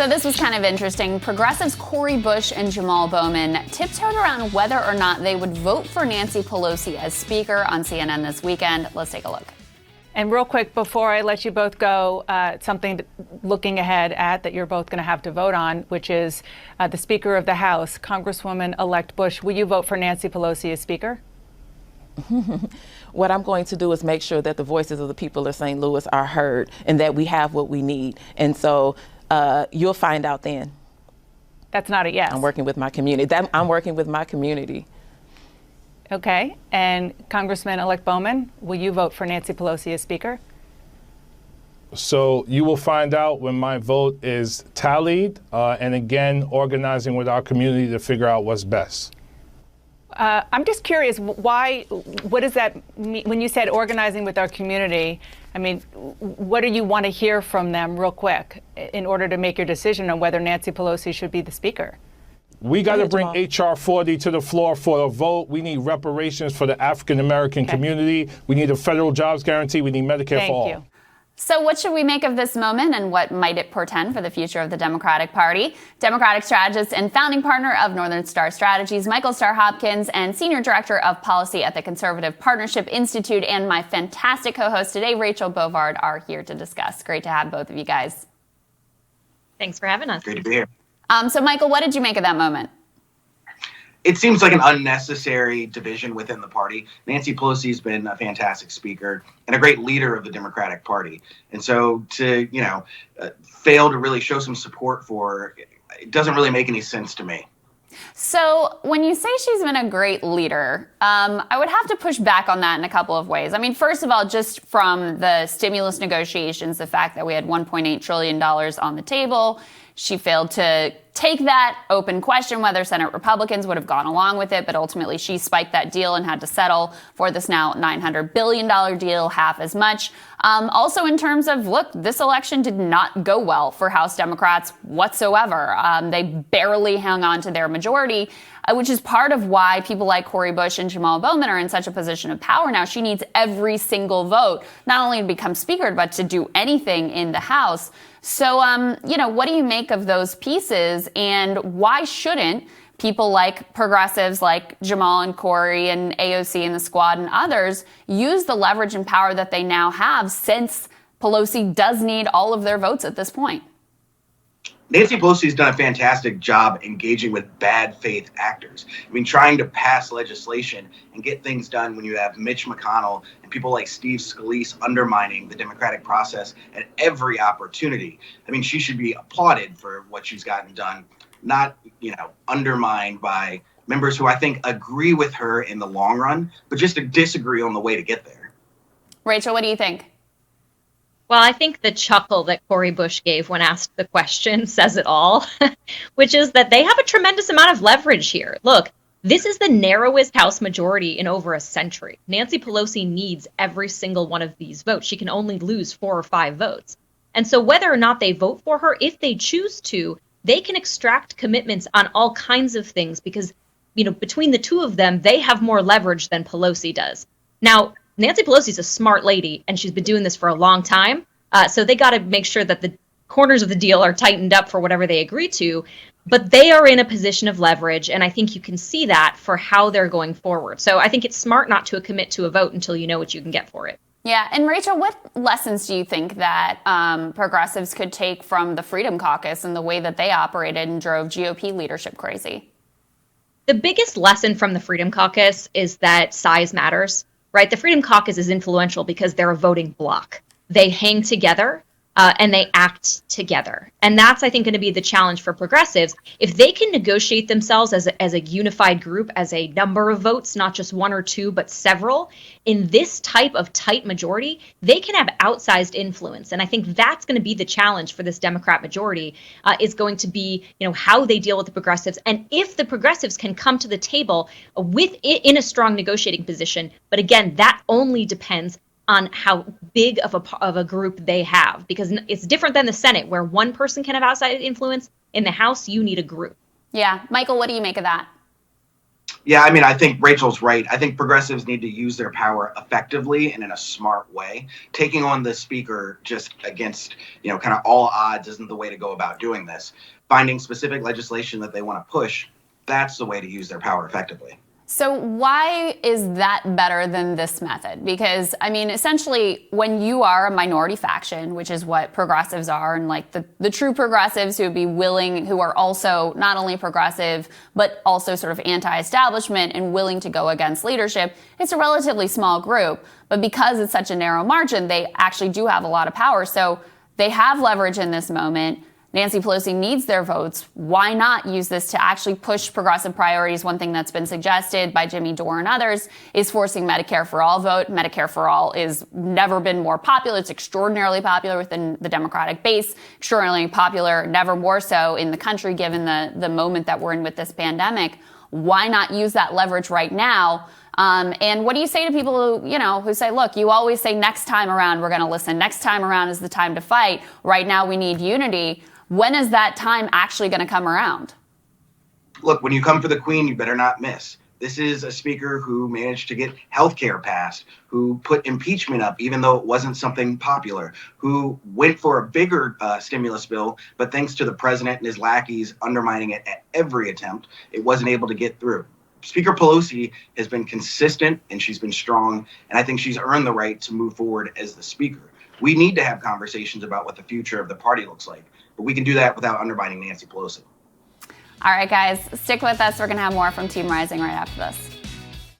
So this was kind of interesting. Progressives Cori Bush and Jamaal Bowman tiptoed around whether or not they would vote for Nancy Pelosi as Speaker on CNN this weekend. Let's take a look. And real quick, before I let you both go, something looking ahead at that you're both going to have to vote on, which is the Speaker of the House, Congresswoman-elect Bush. Will you vote for Nancy Pelosi as Speaker? What I'm going to do is make sure that the voices of the people of St. Louis are heard and that we have what we need. And so you'll find out then. That's not a yes. I'm working with my community. I'm working with my community. Okay. And Congressman-elect Bowman, will you vote for Nancy Pelosi as Speaker? So you will find out when my vote is tallied, and again, organizing with our community to figure out what's best. I'm just curious, what does that mean? When you said organizing with our community, I mean, what do you want to hear from them real quick in order to make your decision on whether Nancy Pelosi should be the Speaker? We got to bring H.R. 40 to the floor for a vote. We need reparations for the African-American community. We need a federal jobs guarantee. We need Medicare for all. Thank you. So what should we make of this moment, and what might it portend for the future of the Democratic Party? Democratic strategist and founding partner of Northern Star Strategies, Michael Starr Hopkins, and Senior Director of Policy at the Conservative Partnership Institute, and my fantastic co-host today, Rachel Bovard, are here to discuss. Great to have both of you guys. Thanks for having us. Great to be here. So, Michael, what did you make of that moment? It seems like an unnecessary division within the party. Nancy Pelosi's been a fantastic speaker and a great leader of the Democratic Party. And so to, fail to really show some support for her, it doesn't really make any sense to me. So when you say she's been a great leader, I would have to push back on that in a couple of ways. I mean, first of all, just from the stimulus negotiations, the fact that we had $1.8 trillion on the table, she failed to take that open question whether Senate Republicans would have gone along with it, but ultimately she spiked that deal and had to settle for this now $900 billion deal, half as much. Also in terms of, look, this election did not go well for House Democrats whatsoever. They barely hung on to their majority, which is part of why people like Cori Bush and Jamaal Bowman are in such a position of power now. She needs every single vote, not only to become Speaker, but to do anything in the House. So, what do you make of those pieces, and why shouldn't people like progressives like Jamaal and Cori and AOC and the Squad and others use the leverage and power that they now have, since Pelosi does need all of their votes at this point? Nancy Pelosi's done a fantastic job engaging with bad faith actors. I mean, trying to pass legislation and get things done when you have Mitch McConnell and people like Steve Scalise undermining the democratic process at every opportunity. I mean, she should be applauded for what she's gotten done, not, undermined by members who I think agree with her in the long run, but just disagree on the way to get there. Rachel, what do you think? Well, I think the chuckle that Cori Bush gave when asked the question says it all, which is that they have a tremendous amount of leverage here. Look, this is the narrowest House majority in over a century. Nancy Pelosi needs every single one of these votes. She can only lose 4 or 5 votes. And so whether or not they vote for her, if they choose to, they can extract commitments on all kinds of things because, between the two of them, they have more leverage than Pelosi does. Now, Nancy Pelosi's a smart lady, and she's been doing this for a long time. So they got to make sure that the corners of the deal are tightened up for whatever they agree to. But they are in a position of leverage, and I think you can see that for how they're going forward. So I think it's smart not to commit to a vote until you know what you can get for it. Yeah. And Rachel, what lessons do you think that progressives could take from the Freedom Caucus and the way that they operated and drove GOP leadership crazy? The biggest lesson from the Freedom Caucus is that size matters. Right? The Freedom Caucus is influential because they're a voting bloc. They hang together and they act together. And that's, I think, going to be the challenge for progressives. If they can negotiate themselves as a unified group, as a number of votes, not just 1 or 2, but several, in this type of tight majority, they can have outsized influence. And I think that's going to be the challenge for this Democrat majority, is going to be, how they deal with the progressives. And if the progressives can come to the table in a strong negotiating position, but again, that only depends on how big of a group they have, because it's different than the Senate, where one person can have outside influence. In the House, you need a group. Yeah. Michael, what do you make of that? Yeah, I mean, I think Rachel's right. I think progressives need to use their power effectively and in a smart way. Taking on the speaker just against, kind of all odds isn't the way to go about doing this. Finding specific legislation that they want to push, that's the way to use their power effectively. So why is that better than this method? Because, I mean, essentially, when you are a minority faction, which is what progressives are, and like the true progressives who would be willing, who are also not only progressive, but also sort of anti-establishment and willing to go against leadership, it's a relatively small group. But because it's such a narrow margin, they actually do have a lot of power. So they have leverage in this moment. Nancy Pelosi needs their votes. Why not use this to actually push progressive priorities? One thing that's been suggested by Jimmy Dore and others is forcing Medicare for All vote. Medicare for All is never been more popular. It's extraordinarily popular within the Democratic base, extraordinarily popular, never more so in the country given the moment that we're in with this pandemic. Why not use that leverage right now? And what do you say to people who say, look, you always say next time around we're going to listen. Next time around is the time to fight. Right now we need unity. When is that time actually going to come around? Look, when you come for the queen, you better not miss. This is a speaker who managed to get health care passed, who put impeachment up, even though it wasn't something popular, who went for a bigger stimulus bill, but thanks to the president and his lackeys undermining it at every attempt, it wasn't able to get through. Speaker Pelosi has been consistent and she's been strong, and I think she's earned the right to move forward as the speaker. We need to have conversations about what the future of the party looks like, but we can do that without undermining Nancy Pelosi. All right, guys, stick with us. We're going to have more from Team Rising right after this.